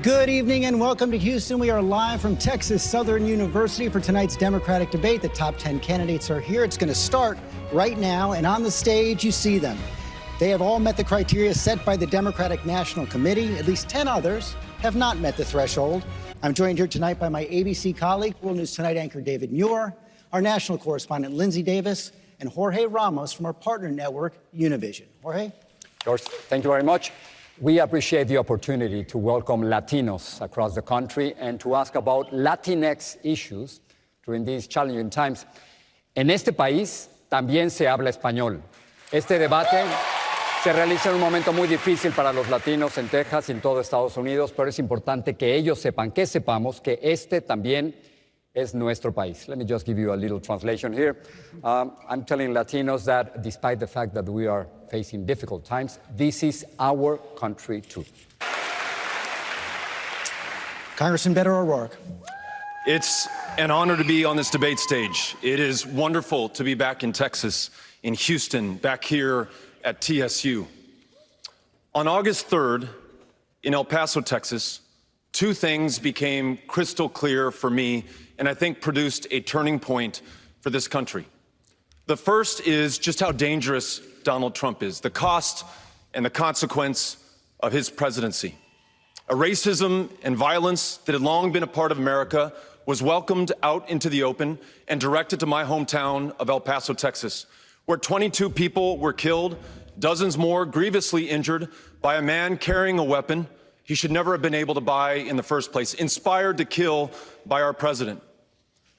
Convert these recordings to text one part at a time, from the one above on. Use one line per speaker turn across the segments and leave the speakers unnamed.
Good evening and welcome to Houston. We are live from Texas Southern University for tonight's Democratic debate. The top 10 candidates are here. It's going to start right now, and on the stage you see them. They have all met the criteria set by the Democratic National Committee. At least 10 others have not met the threshold. I'm joined here tonight by my ABC colleague, World News Tonight anchor David Muir, our national correspondent Lindsay Davis, and Jorge Ramos from our partner network, Univision. Jorge?
George, thank you very much. We appreciate the opportunity to welcome Latinos across the country and to ask about Latinx issues during these challenging times. En este país también se habla español. Este debate se realiza en un momento muy difícil para los latinos en Texas y en todo Estados Unidos, pero es importante que ellos sepan, que sepamos que este también es nuestro país. Let me just give you a little translation here. I'm telling Latinos that despite the fact that we are facing difficult times, this is our country too.
Congressman Beto O'Rourke.
It's an honor to be on this debate stage. It is wonderful to be back in Texas, in Houston, back here at TSU. On August 3rd, in El Paso, Texas, two things became crystal clear for me and I think produced a turning point for this country. The first is just how dangerous Donald Trump is, the cost and the consequence of his presidency. A racism and violence that had long been a part of America was welcomed out into the open and directed to my hometown of El Paso, Texas, where 22 people were killed, dozens more grievously injured by a man carrying a weapon he should never have been able to buy in the first place, inspired to kill by our president.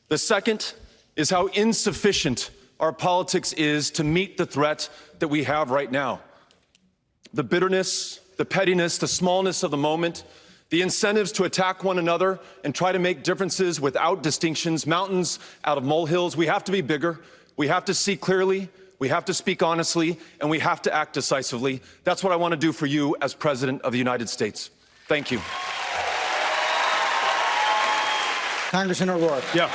The second is how insufficient our politics is to meet the threat that we have right now. The bitterness, the pettiness, the smallness of the moment, the incentives to attack one another and try to make differences without distinctions, mountains out of molehills. We have to be bigger. We have to see clearly. We have to speak honestly, and we have to act decisively. That's what I want to do for you as President of the United States. Thank you.
Congressman O'Rourke.
Yeah.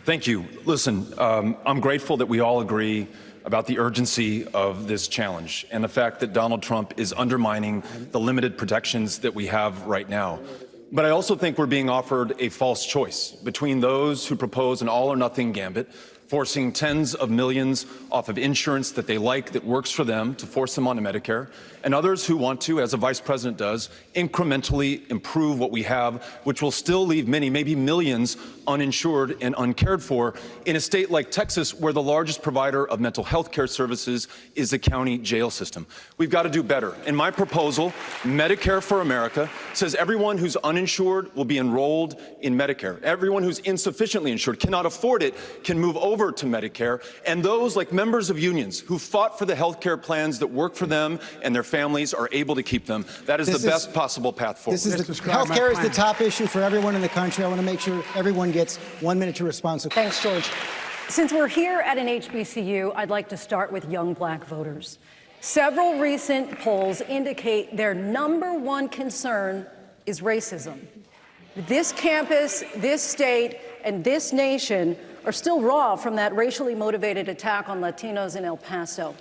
Thank you. Listen, I'm grateful that we all agree about the urgency of this challenge and the fact that Donald Trump is undermining the limited protections that we have right now. But I also think we're being offered a false choice between those who propose an all-or-nothing gambit, forcing tens of millions off of insurance that they like, that works for them, to force them onto Medicare, and others who want to, as the Vice President does, incrementally improve what we have, which will still leave many, maybe millions, uninsured and uncared for in a state like Texas, where the largest provider of mental health care services is the county jail system. We've got to do better. In my proposal, Medicare for America says everyone who's uninsured will be enrolled in Medicare. Everyone who's insufficiently insured, cannot afford it, can move over to Medicare. And those, like members of unions who fought for the health care plans that work for them and their families, are able to keep them. That is the best possible path forward.
Health care is the top issue for everyone in the country. I want to make sure everyone gets 1 minute to respond. So
thanks, George. Since we're here at an HBCU, I'd like to start with young black voters. Several recent polls indicate their #1 concern is racism. This campus, this state, and this nation are still raw from that racially motivated attack on Latinos in El Paso.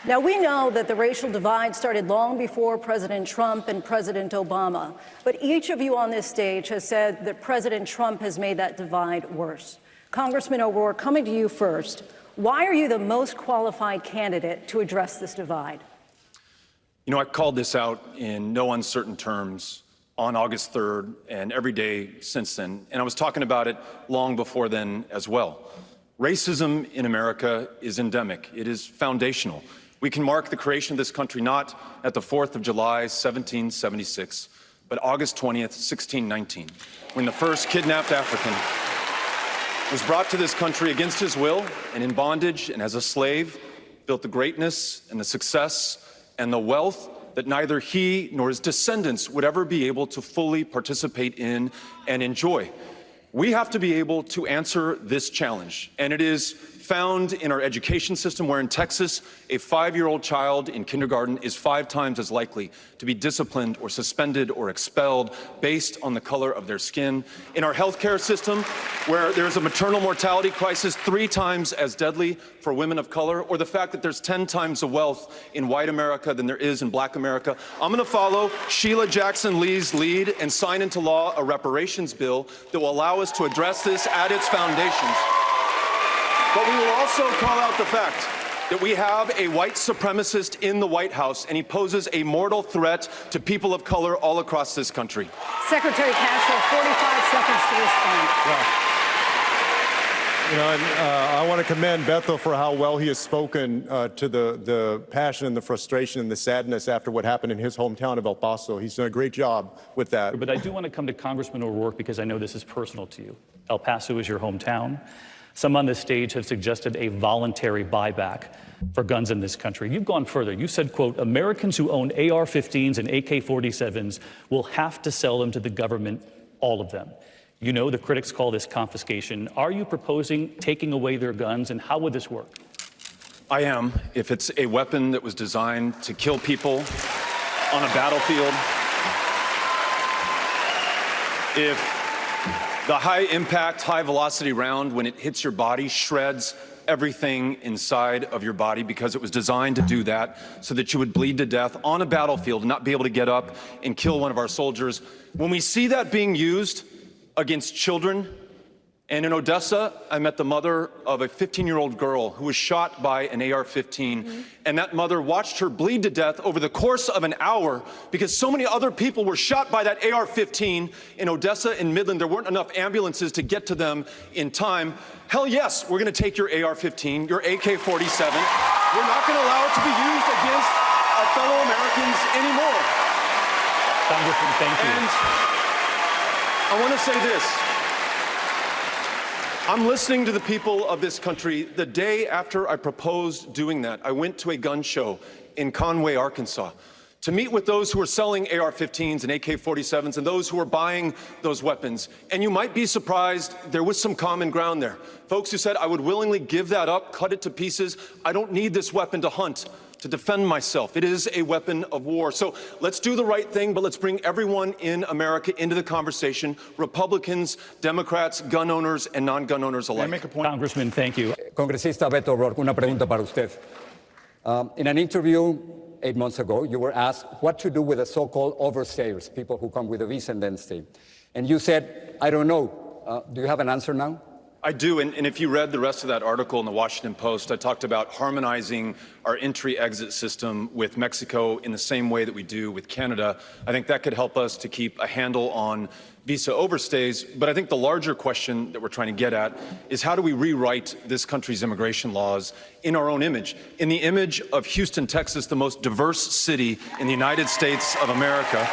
Now, we know that the racial divide started long before President Trump and President Obama, but each of you on this stage has said that President Trump has made that divide worse. Congressman O'Rourke, coming to you first, why are you the most qualified candidate to address this divide?
You know, I called this out in no uncertain terms on August 3rd and every day since then, and I was talking about it long before then as well. Racism in America is endemic. It is foundational. We can mark the creation of this country not at the 4th of July, 1776, but August 20th, 1619, when the first kidnapped African was brought to this country against his will and in bondage and as a slave, built the greatness and the success and the wealth that neither he nor his descendants would ever be able to fully participate in and enjoy. We have to be able to answer this challenge, and it is found in our education system, where in Texas, a 5-year-old child in kindergarten is 5 times as likely to be disciplined or suspended or expelled based on the color of their skin. In our healthcare system, where there's a maternal mortality crisis 3 times as deadly for women of color, or the fact that there's 10 times the wealth in white America than there is in black America, I'm going to follow Sheila Jackson Lee's lead and sign into law a reparations bill that will allow us to address this at its foundations. But we will also call out the fact that we have a white supremacist in the White House, and he poses a mortal threat to people of color all across this country.
Secretary Castro, 45 seconds to respond.
I want to commend Beto for how well he has spoken to the passion and the frustration and the sadness after what happened in his hometown of El Paso. He's done a great job with that.
But I do want to come to Congressman O'Rourke because I know this is personal to you. El Paso is your hometown. Some on this stage have suggested a voluntary buyback for guns in this country. You've gone further. You said, quote, Americans who own AR-15s and AK-47s will have to sell them to the government, all of them. You know the critics call this confiscation. Are you proposing taking away their guns, and how would this work?
I am, if it's a weapon that was designed to kill people on a battlefield. If the high-impact, high-velocity round, when it hits your body, shreds everything inside of your body because it was designed to do that so that you would bleed to death on a battlefield and not be able to get up and kill one of our soldiers. When we see that being used against children, and in Odessa, I met the mother of a 15-year-old girl who was shot by an AR-15, and that mother watched her bleed to death over the course of an hour because so many other people were shot by that AR-15 in Odessa and Midland. There weren't enough ambulances to get to them in time. Hell yes, we're going to take your AR-15, your AK-47. We're not going to allow it to be used against our fellow Americans anymore.
Congressman, thank you.
And I want to say this. I'm listening to the people of this country. The day after I proposed doing that, I went to a gun show in Conway, Arkansas, to meet with those who are selling AR-15s and AK-47s and those who are buying those weapons. And you might be surprised, there was some common ground there. Folks who said, I would willingly give that up, cut it to pieces. I don't need this weapon to hunt, to defend myself. It is a weapon of war. So let's do the right thing, but let's bring everyone in America into the conversation, Republicans, Democrats, gun owners, and non-gun owners alike.
Can I make a point?
Congressman, thank you.
Congresista Beto O'Rourke, una pregunta para usted. In an interview 8 months ago, you were asked what to do with the so-called overstayers, people who come with a visa and then stay. And you said, I don't know. Do you have an answer now?
I do, and if you read the rest of that article in the Washington Post, I talked about harmonizing our entry-exit system with Mexico in the same way that we do with Canada. I think that could help us to keep a handle on visa overstays, but I think the larger question that we're trying to get at is how do we rewrite this country's immigration laws in our own image, in the image of Houston, Texas, the most diverse city in the United States of America,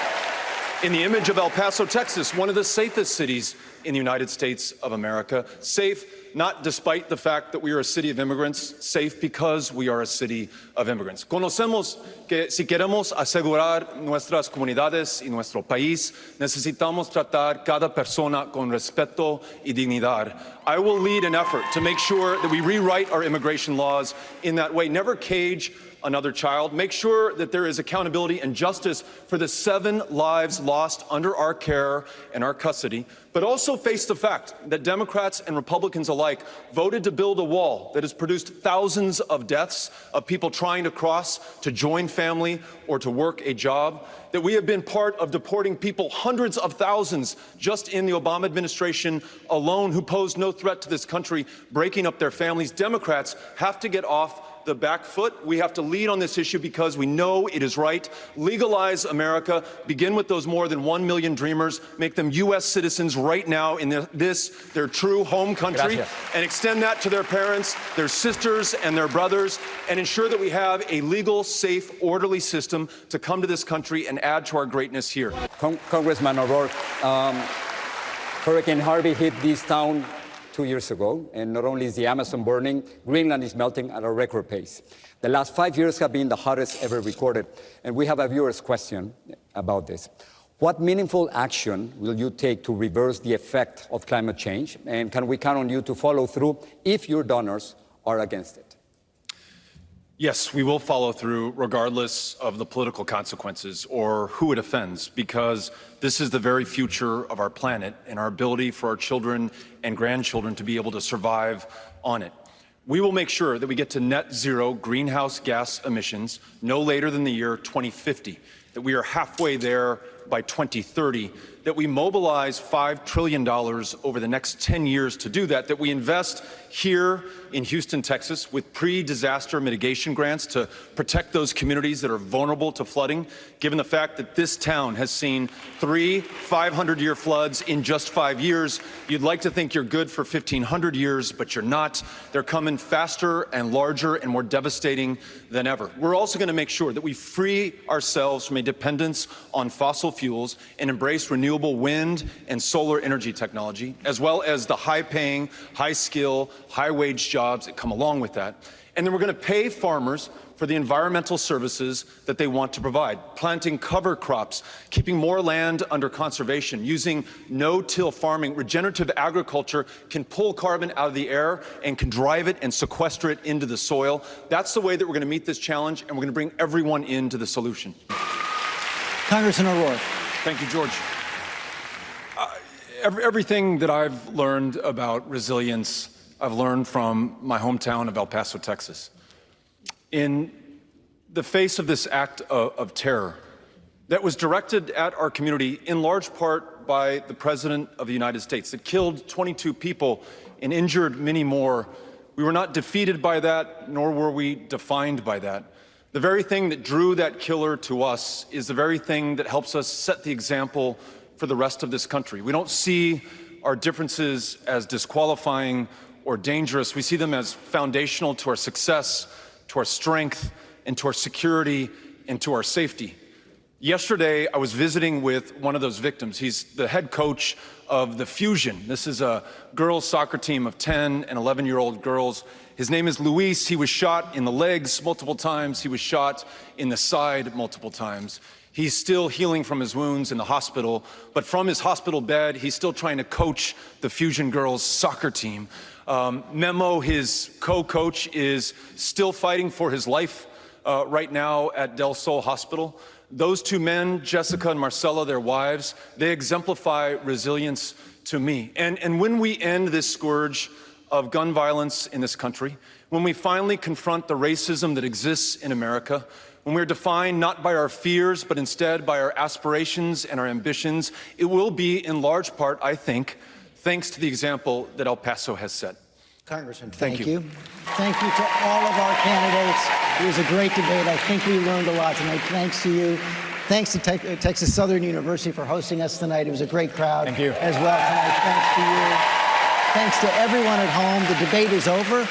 in the image of El Paso, Texas, one of the safest cities in the United States of America. Safe, not despite the fact that we are a city of immigrants, safe because we are a city of immigrants. Conocemos que si queremos asegurar nuestras comunidades y nuestro país, necesitamos tratar cada persona con respeto y dignidad. I will lead an effort to make sure that we rewrite our immigration laws in that way. Never cage another child. Make sure that there is accountability and justice for the 7 lives lost under our care and our custody, but also face the fact that Democrats and Republicans alike voted to build a wall that has produced thousands of deaths of people trying to cross to join family or to work a job, that we have been part of deporting people, hundreds of thousands, just in the Obama administration alone, who posed no threat to this country, breaking up their families. Democrats have to get off the back foot. We have to lead on this issue because we know it is right. Legalize America. Begin with those more than 1 million dreamers. Make them U.S. citizens right now in their true home country.
Gracias.
And extend that to their parents, their sisters, and their brothers, and ensure that we have a legal, safe, orderly system to come to this country and add to our greatness here.
Congressman O'Rourke, Hurricane Harvey hit this town 2 years ago, and not only is the Amazon burning, Greenland is melting at a record pace. The last 5 years have been the hottest ever recorded, and we have a viewer's question about this. What meaningful action will you take to reverse the effect of climate change, and can we count on you to follow through if your donors are against it?
Yes, we will follow through regardless of the political consequences or who it offends, because this is the very future of our planet and our ability for our children and grandchildren to be able to survive on it. We will make sure that we get to net zero greenhouse gas emissions no later than the year 2050, that we are halfway there by 2030, that we mobilize $5 trillion over the next 10 years to do that, that we invest here in Houston, Texas, with pre-disaster mitigation grants to protect those communities that are vulnerable to flooding, given the fact that this town has seen 3 500-year floods in just 5 years. You'd like to think you're good for 1,500 years, but you're not. They're coming faster and larger and more devastating than ever. We're also going to make sure that we free ourselves from a dependence on fossil fuels and embrace renewable wind and solar energy technology, as well as the high-paying, high-skill, high-wage jobs that come along with that. And then we're going to pay farmers for the environmental services that they want to provide, planting cover crops, keeping more land under conservation, using no-till farming. Regenerative agriculture can pull carbon out of the air and can drive it and sequester it into the soil. That's the way that we're going to meet this challenge, and we're going to bring everyone into the solution.
Congressman O'Rourke.
Thank you, George. Everything that I've learned about resilience, I've learned from my hometown of El Paso, Texas. In the face of this act of terror that was directed at our community in large part by the President of the United States, that killed 22 people and injured many more, we were not defeated by that, nor were we defined by that. The very thing that drew that killer to us is the very thing that helps us set the example for the rest of this country. We don't see our differences as disqualifying or dangerous. We see them as foundational to our success, to our strength, and to our security, and to our safety. Yesterday, I was visiting with one of those victims. He's the head coach of the Fusion. This is a girls' soccer team of 10 and 11-year-old girls. His name is Luis. He was shot in the legs multiple times. He was shot in the side multiple times. He's still healing from his wounds in the hospital, but from his hospital bed, he's still trying to coach the Fusion girls' soccer team. Memo, his co-coach, is still fighting for his life right now at Del Sol Hospital. Those two men, Jessica and Marcella, their wives, they exemplify resilience to me. And when we end this scourge of gun violence in this country, when we finally confront the racism that exists in America, when we're defined not by our fears, but instead by our aspirations and our ambitions, it will be in large part, I think, thanks to the example that El Paso has set.
Congressman, thank you. Thank you to all of our candidates. It was a great debate. I think we learned a lot tonight. Thanks to you. Thanks to Texas Southern University for hosting us tonight. It was a great crowd as well tonight. Thanks to you. Thanks to everyone at home. The debate is over.